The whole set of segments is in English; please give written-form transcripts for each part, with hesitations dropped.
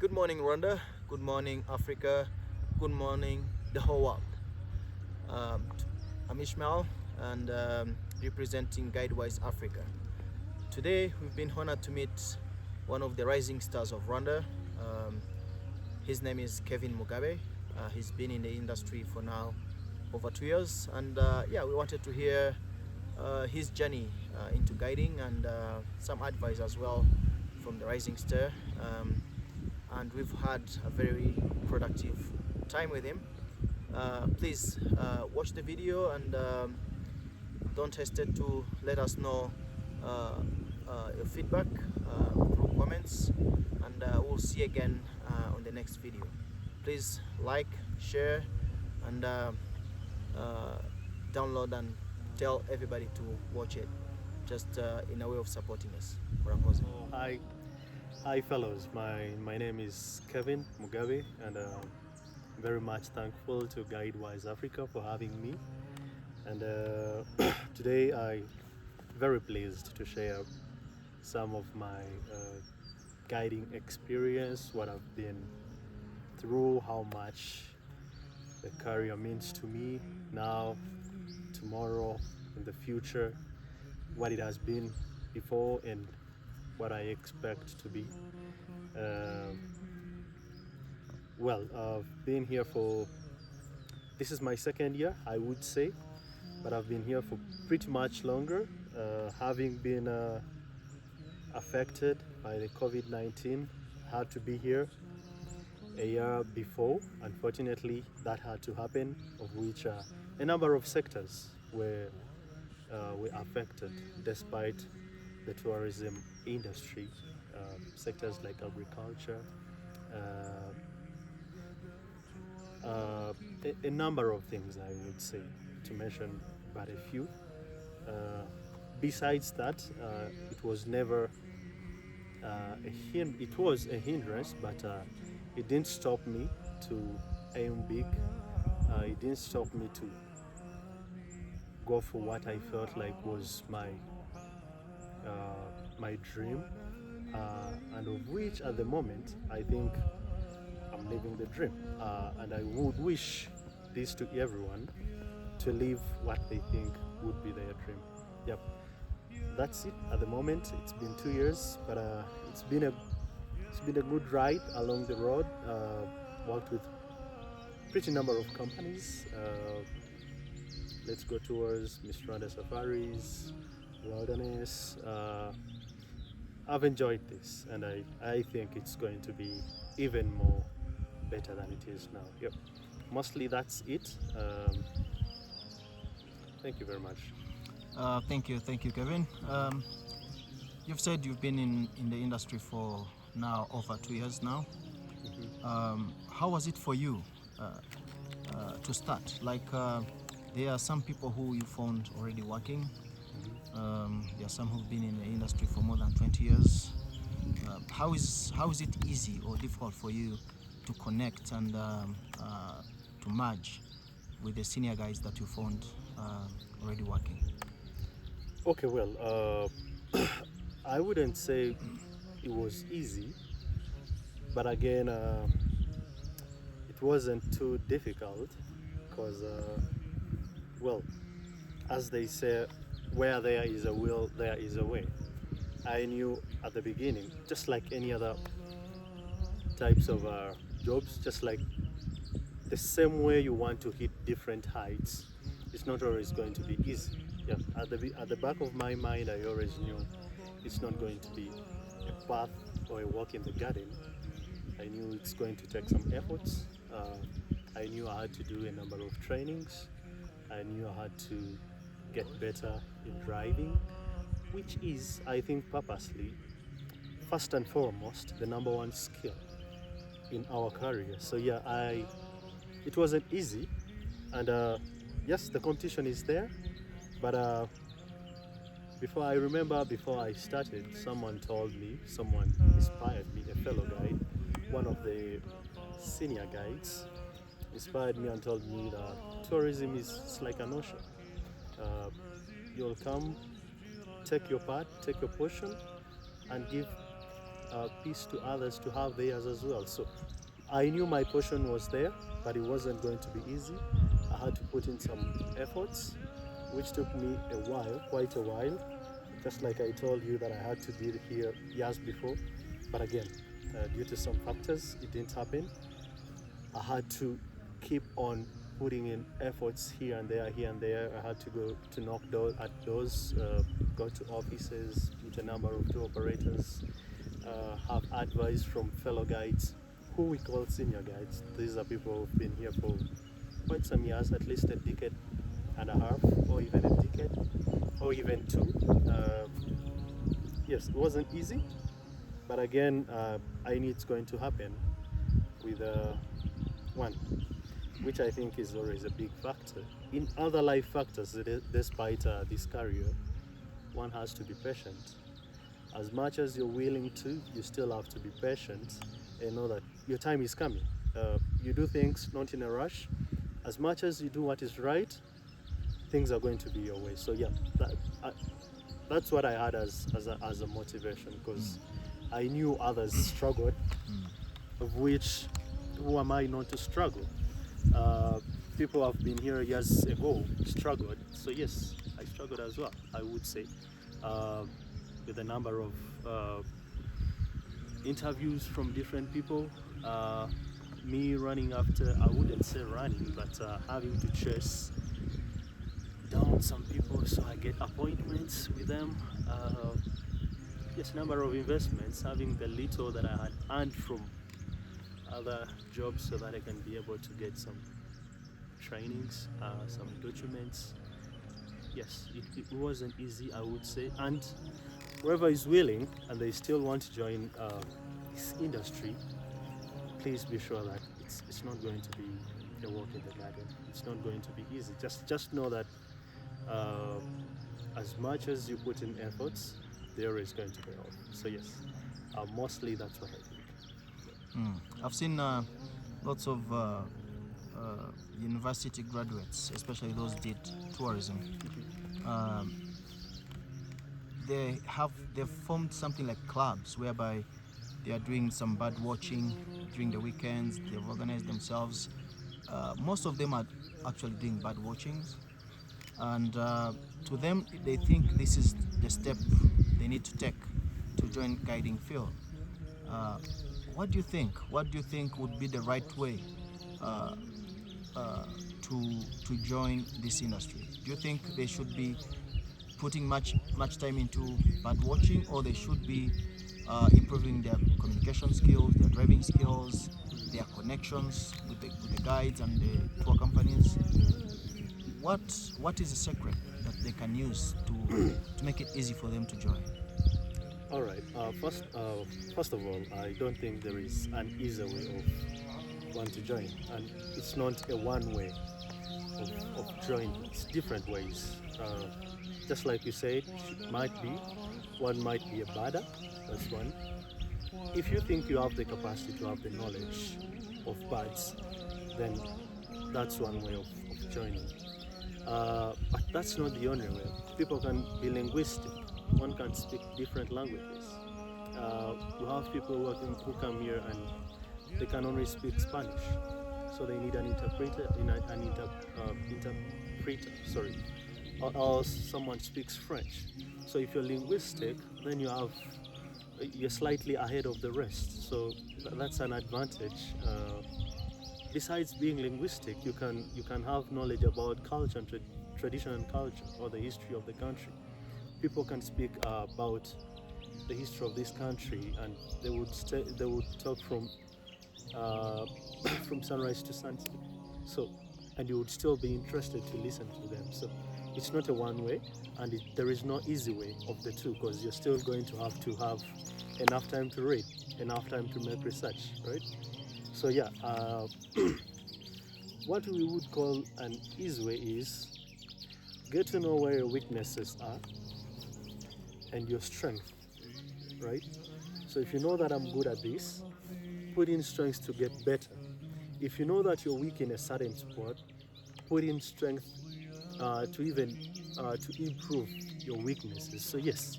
Good morning, Rwanda. Good morning, Africa. Good morning, the whole world. Um, I'm Ishmael and representing GuideWise Africa. Today, we've been honored to meet one of the rising stars of Rwanda. His name is Kevin Mugabe. He's been in the industry for now over 2 years, and we wanted to hear his journey into guiding and some advice as well from the rising star. And we've had a very productive time with him. Please watch the video and don't hesitate to let us know your feedback through comments, and we'll see you again on the next video. Please like, share, and download and tell everybody to watch it, just in a way of supporting us. Hi fellows, my name is Kevin Mugabe, and very much thankful to GuideWise Africa for having me. And today I'm very pleased to share some of my guiding experience, what I've been through, how much the career means to me now, tomorrow, in the future, what it has been before, and what I expect to be. I've been here this is my second year, I would say, but I've been here for pretty much longer, having been affected by the COVID-19. Had to be here a year before. Unfortunately, that had to happen, of which a number of sectors were affected, despite the tourism industry, sectors like agriculture, a number of things, I would say, to mention but a few. Besides that, it was never it was a hindrance, but it didn't stop me to aim big. It didn't stop me to go for what I felt like was my dream, and of which at the moment I think I'm living the dream, and I would wish this to everyone, to live what they think would be their dream. Yep, that's it at the moment. It's been 2 years, but it's been a good ride along the road. Worked with pretty number of companies. Let's go tours, Miss Rwanda Safaris, Wilderness. I've enjoyed this, and I think it's going to be even more better than it is now. Yep, mostly that's it. Thank you very much. Thank you, Kevin. You've said you've been in the industry for now over 2 years now. Mm-hmm. How was it for you to start? There are some people who you found already working. There are some who've been in the industry for more than 20 years. How is it easy or difficult for you to connect and to merge with the senior guys that you found already working? Okay, well, I wouldn't say it was easy, but again, it wasn't too difficult, because, as they say, where there is a will, there is a way. I knew at the beginning, just like any other types of jobs, just like the same way you want to hit different heights, it's not always going to be easy. Yeah, at the back of my mind, I always knew it's not going to be a path or a walk in the garden. I knew it's going to take some efforts. I knew I had to do a number of trainings. I knew I had to get better in driving, which is, I think, purposely, first and foremost, the number one skill in our career. So yeah, it wasn't easy, and yes, the competition is there, but before I started, someone inspired me, a fellow guide, one of the senior guides, inspired me and told me that tourism is like an ocean. You'll come, take your part, take your portion, and give peace to others to have theirs as well. So I knew my portion was there, but it wasn't going to be easy. I had to put in some efforts, which took me a while, quite a while. Just like I told you that I had to be here years before, but again, due to some factors, it didn't happen. I had to keep on putting in efforts here and there, here and there. I had to go to knock at doors, go to offices, meet a number of tour operators, have advice from fellow guides, who we call senior guides. These are people who've been here for quite some years, at least a decade and a half, or even a decade, or even two. Yes, it wasn't easy, but again, I knew it's going to happen with one, which I think is always a big factor. In other life factors, despite this career, one has to be patient. As much as you're willing to, you still have to be patient and know that your time is coming. You do things not in a rush. As much as you do what is right, things are going to be your way. So yeah, that's what I had as a motivation, because I knew others struggled, of which, who am I not to struggle? People have been here years ago, struggled. So yes, I struggled as well, I would say, with a number of interviews from different people. Me running after, I wouldn't say running, but having to chase down some people so I get appointments with them. Yes, number of investments, having the little that I had earned from other jobs so that I can be able to get some trainings, some documents. Yes, it wasn't easy, I would say. And whoever is willing and they still want to join this industry, please be sure that it's not going to be a walk in the garden. It's not going to be easy. Just know that as much as you put in efforts, there is going to be off. So yes, mostly that's what I think. I've seen lots of university graduates, especially those did tourism. They've formed something like clubs whereby they are doing some bird watching during the weekends. They've organized themselves. Most of them are actually doing bird watchings, and to them, they think this is the step they need to take to join guiding field. What do you think? What do you think would be the right way to join this industry? Do you think they should be putting much time into bird watching, or they should be improving their communication skills, their driving skills, their connections with the guides and the tour companies? What is the secret that they can use to make it easy for them to join? All right. First of all, I don't think there is an easy way of one to join, and it's not a one way of joining. It's different ways. Just like you said, one might be a bada. That's one. If you think you have the capacity to have the knowledge of birds, then that's one way of joining. But that's not the only way. People can be linguistic. One can speak different languages. You have people who come here and they can only speak Spanish, so they need an interpreter. Or someone speaks French. So if you're linguistic, then you're slightly ahead of the rest. So that's an advantage. Besides being linguistic, you can have knowledge about culture and tradition and culture, or the history of the country. People can speak about the history of this country, and they would talk from from sunrise to sunset. So, and you would still be interested to listen to them. So, it's not a one way, and there is no easy way of the two, because you're still going to have enough time to read, enough time to make research, right? So yeah, what we would call an easy way is get to know where your weaknesses are and your strength, right? So if you know that I'm good at this, put in strength to get better. If you know that you're weak in a certain sport, put in strength to improve your weaknesses. So yes,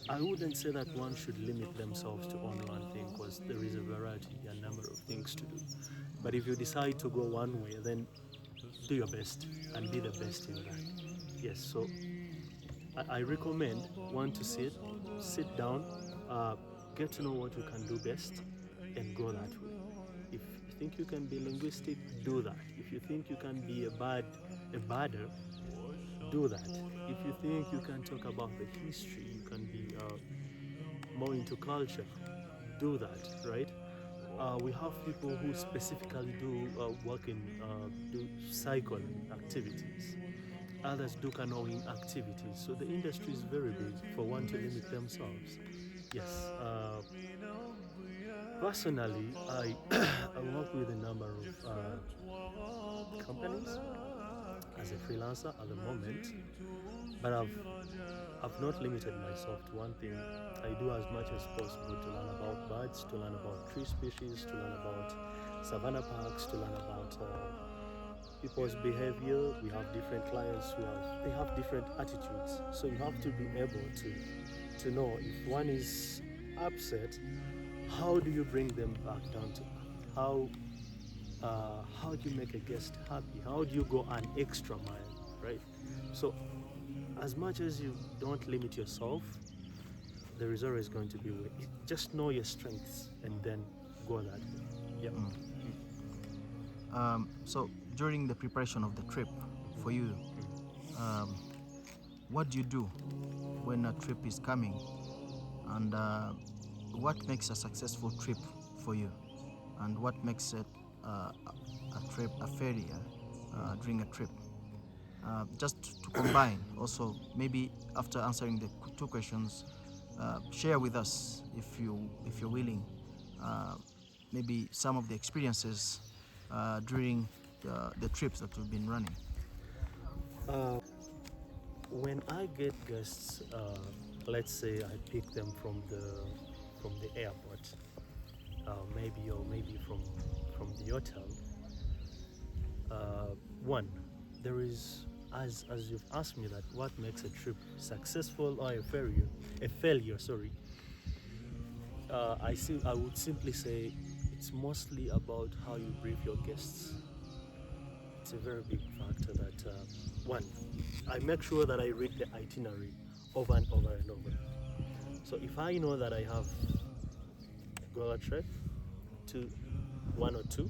I wouldn't say that one should limit themselves to only one thing, because there is a variety, a number of things to do. But if you decide to go one way, then do your best and be the best in that. Yes, so I recommend one to sit down, get to know what you can do best, and go that way. If you think you can be linguistic, do that. If you think you can be a badder, do that. If you think you can talk about the history, you can be more into culture, do that, right? We have people who specifically do work in do cycling activities. Others do canoeing activities. So the industry is very big for one to limit themselves. Yes. Personally, I I work with a number of companies as a freelancer at the moment, but I've not limited myself to one thing. I do as much as possible to learn about birds, to learn about tree species, to learn about savanna parks, to learn about people's behavior. We have different clients who have different attitudes. So you have to be able to know if one is upset, how do you bring them back down to how do you make a guest happy? How do you go an extra mile, right? So as much as you don't limit yourself, there is always going to be a way. Just know your strengths and then go that way. Yep. So during the preparation of the trip for you, what do you do when a trip is coming, and what makes a successful trip for you, and what makes it a failure during a trip? Just to combine, also maybe after answering the two questions, share with us, if you're willing, maybe some of the experiences during the trips that we've been running. When I get guests, let's say I pick them from the airport, maybe from the hotel. One, there is, as you've asked me, that what makes a trip successful or a failure. Sorry. I would simply say it's mostly about how you brief your guests. It's a very big factor that one, I make sure that I read the itinerary over and over and over. So if I know that I have a Gola trek, one or two,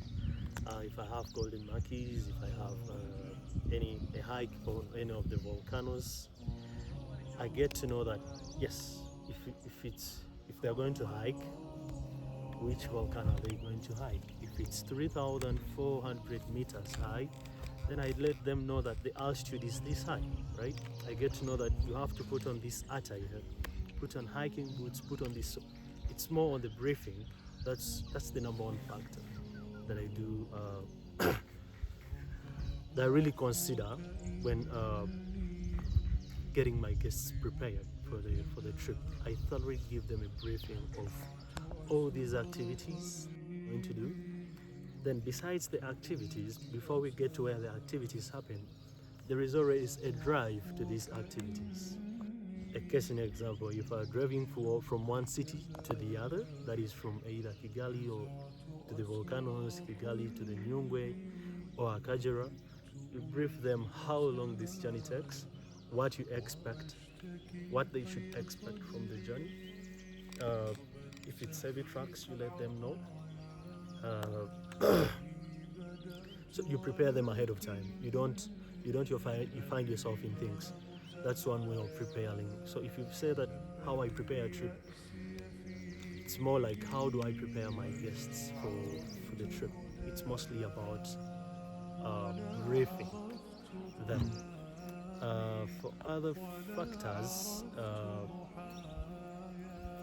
if I have golden monkeys, if I have a hike on any of the volcanoes, I get to know that yes, if they're going to hike, which volcano are they going to hike? If it's 3,400 meters high, then I let them know that the altitude is this high, right? I get to know that you have to put on this attire, put on hiking boots, put on this. So it's more on the briefing. That's the number one factor that I do, that I really consider when getting my guests prepared for the trip. I thoroughly give them a briefing of all these activities I'm going to do. Then besides the activities, before we get to where the activities happen, there is always a drive to these activities. A case in example, if I'm driving from one city to the other, that is from either Kigali or to the volcanoes, Kigali to the Nyungwe or Akagera, you brief them how long this journey takes, what you expect, what they should expect from the journey. If it's heavy trucks, you let them know. So you prepare them ahead of time. You find yourself in things. That's one way of preparing. So if you say that how I prepare a trip, it's more like how do I prepare my guests for the trip. It's mostly about briefing them. For other factors,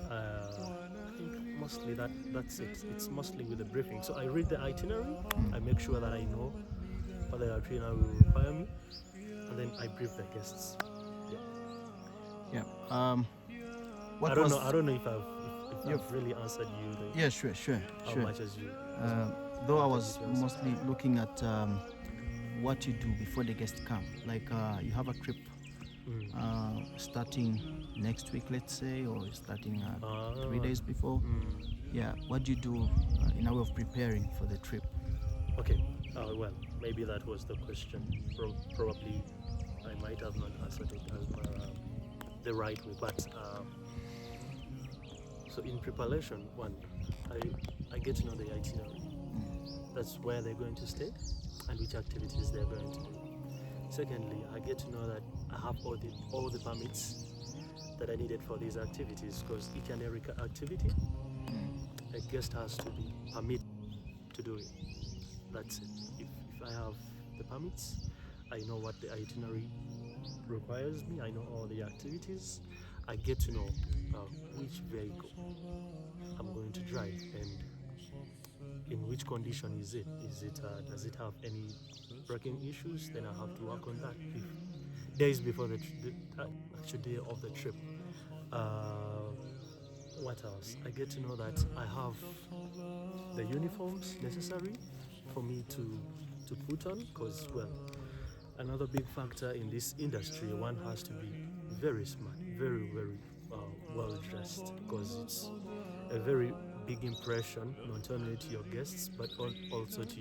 I think mostly that's it. It's mostly with the briefing. So I read the itinerary, I make sure that I know what the itinerary will require me, and then I brief the guests. Yeah. I don't know if I've really answered you. Yeah, sure. How much as you? Though I was mostly looking at what you do before the guests come. Like you have a trip starting next week, let's say, or starting 3 days before? Yeah, what do you do in a way of preparing for the trip? Okay, well, maybe that was the question. Probably I might have not answered it as the right way, but so in preparation, one, I get to know the itinerary. That's where they're going to stay and which activities they're going to do. Secondly, I get to know that I have all the permits that I needed for these activities, because each and every activity, a guest has to be permitted to do it. That's it. If I have the permits, I know what the itinerary requires me, I know all the activities, I get to know which vehicle I'm going to drive and in which condition is it. Does it have any braking issues? Then I have to work on that. If days before the actual day of the trip. What else? I get to know that I have the uniforms necessary for me to put on, because, well, another big factor in this industry, one has to be very smart, very well dressed, because it's a very big impression not only to your guests but also to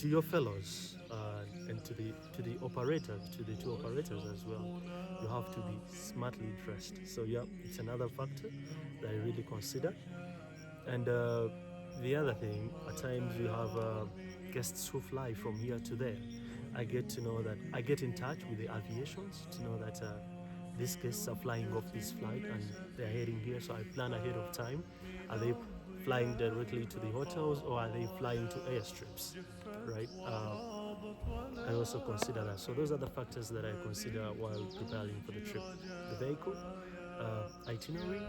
your fellows and to the operators, to the two operators as well. You have to be smartly dressed. So yeah, it's another factor that I really consider. And the other thing, at times we have guests who fly from here to there. I get to know that I get in touch with the aviations to know that these guests are flying off this flight and they're heading here, so I plan ahead of time. Are they flying directly to the hotels, or are they flying to airstrips, right? I also consider that. So those are the factors that I consider while preparing for the trip: the vehicle, itinerary,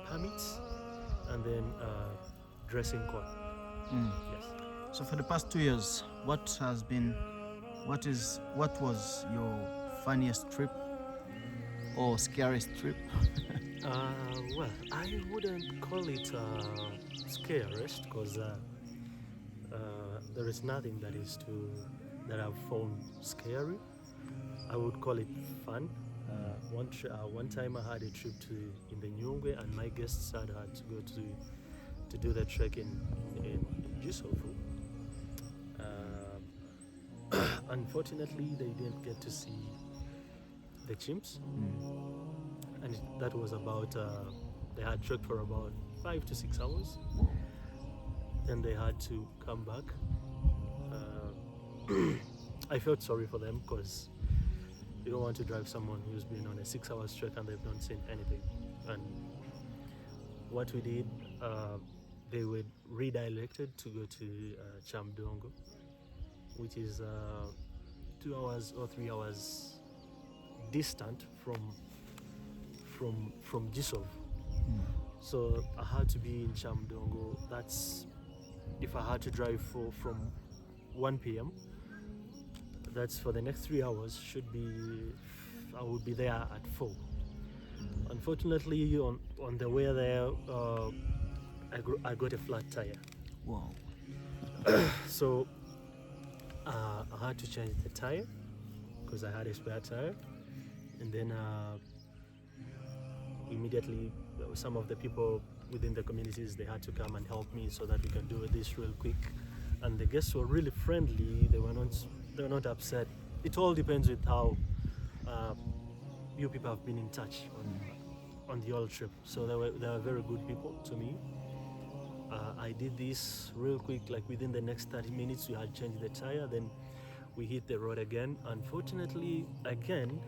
permits, and then dressing code. Yes. So for the past 2 years, what was your funniest trip or scariest trip? Well, I wouldn't call it scariest, because there is nothing that I've found scary. I would call it fun. One time I had a trip in the Nyungwe, and my guests had to go to do the trek in Gisovu. Unfortunately, they didn't get to see the chimps, and that was about they had trekked for about 5 to 6 hours. Then they had to come back. I felt sorry for them, because you don't want to drive someone who's been on a 6-hour trek and they've not seen anything. And what we did, they were redirected to go to Chamdongo, which is 2 hours or 3 hours distant from Gisov. So I had to be in Chamdongo. That's if I had to drive from 1 p.m. That's for the next 3 hours. I would be there at 4. Unfortunately, on the way there, I got a flat tire. Wow. So I had to change the tire, because I had a spare tire, and then immediately some of the people within the communities, they had to come and help me so that we can do this real quick. And the guests were really friendly. They were not upset. It all depends with how you people have been in touch on the whole trip. So they were very good people to me. I did this real quick, like within the next 30 minutes we had changed the tire, then we hit the road again. Unfortunately, again,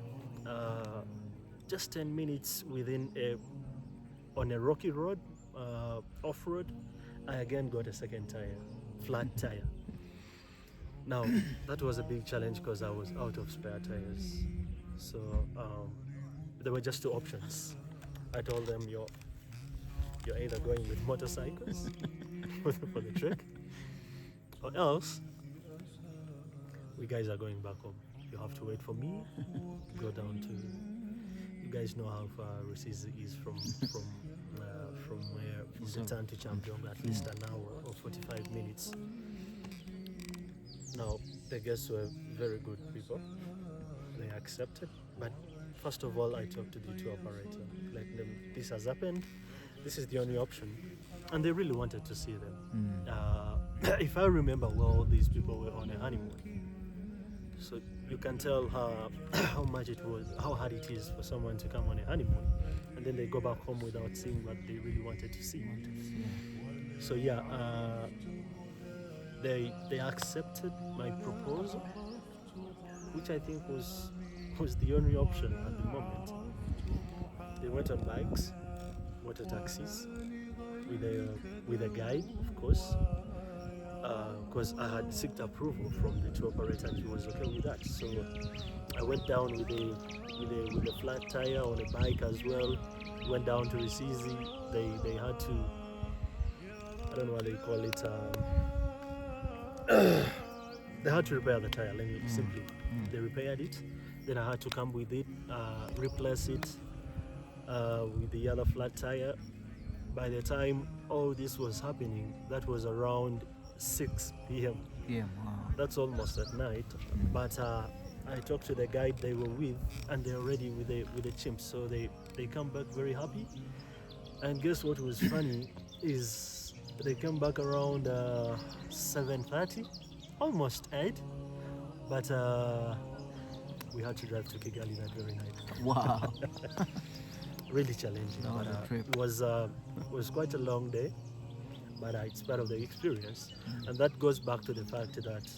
just 10 minutes on a rocky road, off-road, I again got a second tire, flat tire. Now, that was a big challenge, because I was out of spare tires. So there were just 2 options. I told them, you're either going with motorcycles for the trek, or else we guys are going back home. You have to wait for me, go down to, you guys know how far Rusizi is from the town to Chamjong, at least an hour or 45 minutes. Now, the guests were very good people. They accepted. But first of all, I talked to the tour operator, let them, this has happened, this is the only option. And they really wanted to see them. If I remember well, these people were on a honeymoon. So you can tell how much it was, how hard it is for someone to come on a honeymoon and then they go back home without seeing what they really wanted to see. So yeah, they accepted my proposal, which I think was the only option at the moment. They went on bikes, motor taxis, with a guide, of course, because I had sought approval from the tour operator and he was okay with that. So I went down with a flat tire on a bike as well. Went down to Rusizi. They had to, I don't know what they call it. They had to repair the tire. Let me simply. They repaired it. Then I had to come with it, replace it with the other flat tire. By the time all this was happening, that was around 6 p.m. Wow. That's almost at night. But I talked to the guide they were with, and they're already with the chimps, so they come back very happy. And guess what was funny is they come back around 7:30, almost 8. But we had to drive to Kigali that very night. Wow. Really challenging. That was a trip. It was quite a long day, but it's part of the experience. And that goes back to the fact that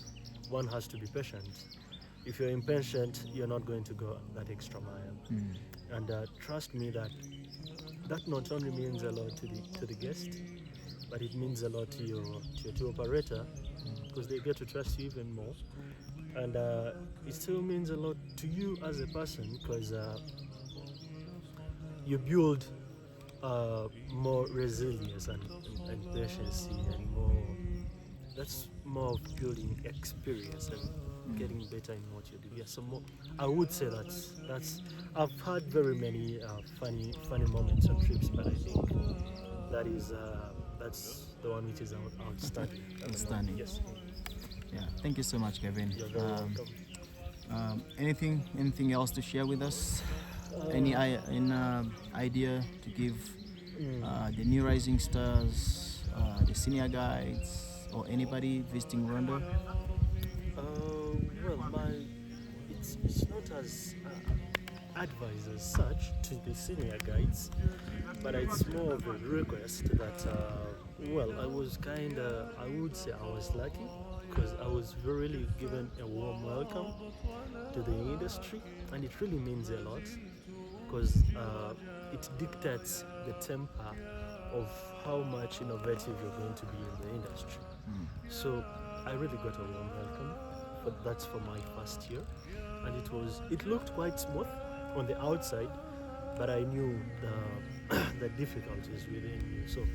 one has to be patient. If you're impatient, you're not going to go that extra mile. And trust me that not only means a lot to the guest, but it means a lot to your tour operator, because they get to trust you even more. And it still means a lot to you as a person, because you build more resilience and patience and more. That's more of building experience and getting better in what you do. Yeah, so more, I would say that's. I've had very many funny moments on trips, but I think that's the one which is outstanding. Outstanding. Yes. Yeah. Thank you so much, Kevin. You're very welcome. Anything else to share with us? Any idea to give the new rising stars, the senior guides, or anybody visiting Rwanda? Well, it's not as advice as such to the senior guides, but it's more of a request that, I was I would say I was lucky, because I was really given a warm welcome to the industry, and it really means a lot, because it dictates the temper of how much innovative you're going to be in the industry. So I really got a warm welcome, but that's for my first year, and it looked quite smooth on the outside, but I knew the difficulties within you. So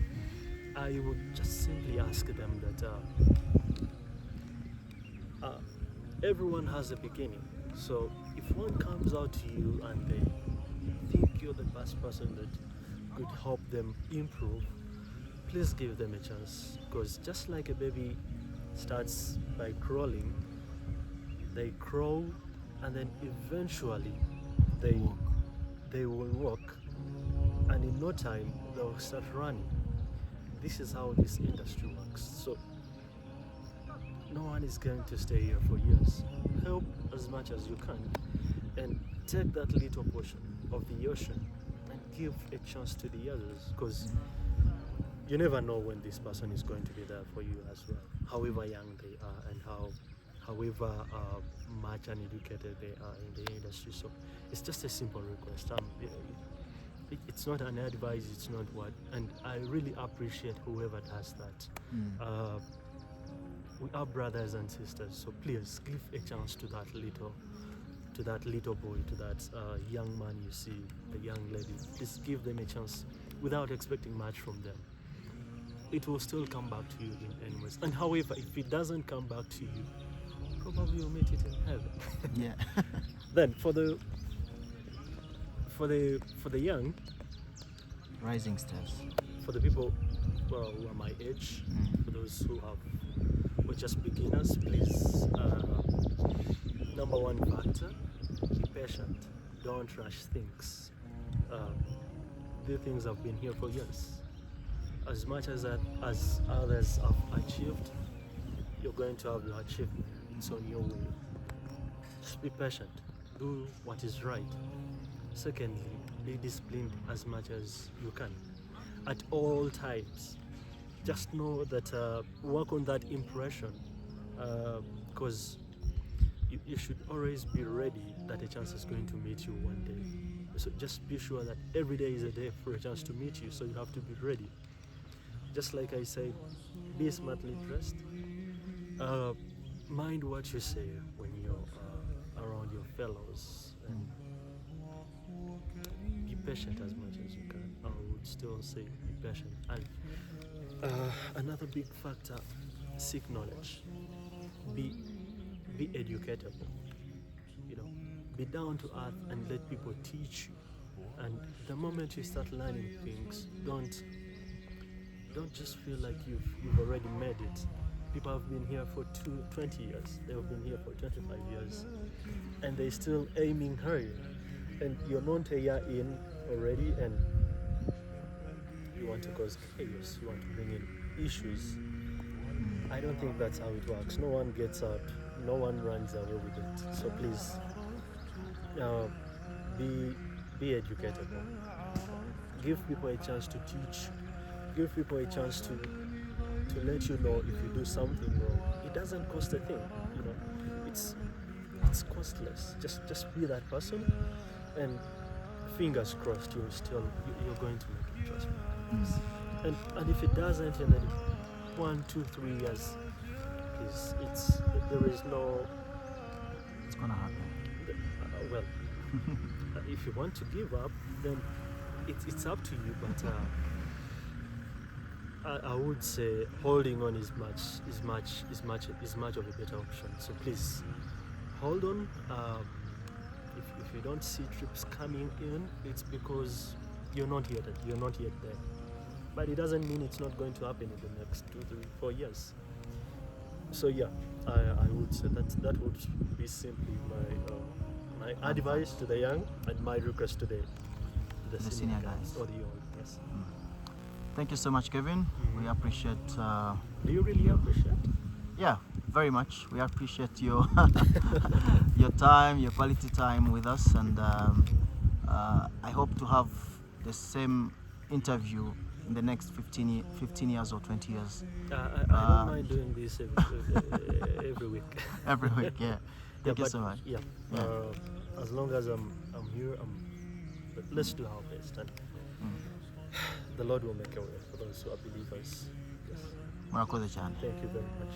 I would just simply ask them that everyone has a beginning. So if one comes out to you and they think you're the best person that could help them improve, please give them a chance, because just like a baby starts by crawling, they crawl and then eventually they will walk, and in no time they'll start running. This is how this industry works. So no one is going to stay here for years. Help as much as you can, and take that little portion of the ocean and give a chance to the others, because you never know when this person is going to be there for you as well, however young they are and however much uneducated they are in the industry. So it's just a simple request. It's not an advice, it's not what, and I really appreciate whoever does that. We are brothers and sisters, so please give a chance to that little boy, to that young man you see, the young lady. Just give them a chance without expecting much from them. It will still come back to you in anyways. And however, if it doesn't come back to you, probably you'll meet it in heaven. Yeah. Then for the young Rising stars. for the people who are my age, for those who are just beginners, please Number one factor, be patient. Don't rush things. These things have been here for years. As much as others have achieved, you're going to have your achievement. It's on your way. Just be patient. Do what is right. Secondly, be disciplined as much as you can at all times. Just know that work on that impression, because you should always be ready that a chance is going to meet you one day. So just be sure that every day is a day for a chance to meet you, so you have to be ready. Just like I said, be smartly dressed. Mind what you say when you're around your fellows, and be patient as much as you can. I would still say be patient. And another big factor, seek knowledge. Be educatable. Be down to earth and let people teach you. And the moment you start learning things, don't just feel like you've already made it. People have been here for 20 years. They have been here for 25 years, and they're still aiming higher. And you're not a year in already, and you want to cause chaos. You want to bring in issues. I don't think that's how it works. No one gets out. No one runs away with it. So please, be educatable. Give people a chance to teach. Give people a chance to let you know if you do something wrong. It doesn't cost a thing. It's costless. Just be that person, and fingers crossed you're going to make it. Trust me. And if it doesn't, in 1, 2, 3 years, please, there is no. It's gonna happen. Well, if you want to give up, then it's up to you. But I would say holding on is much of a better option. So please hold on. If you don't see trips coming in, it's because you're not yet there. But it doesn't mean it's not going to happen in the next 2, 3, 4 years. So yeah, I would say that would be simply my advice to the young, and my request to the senior guys or the old. Yes. Thank you so much, Kevin. We appreciate. Do you really appreciate? Yeah, very much. We appreciate your your time, your quality time with us, and I hope to have the same interview in the next 15 years or 20 years. I don't mind doing this every week. Every week, yeah. Thank you so much. Yeah. As long as I'm here, let's do our best, and the Lord will make a way for those who are believers. Yes. Murakoze cyane. Thank you very much.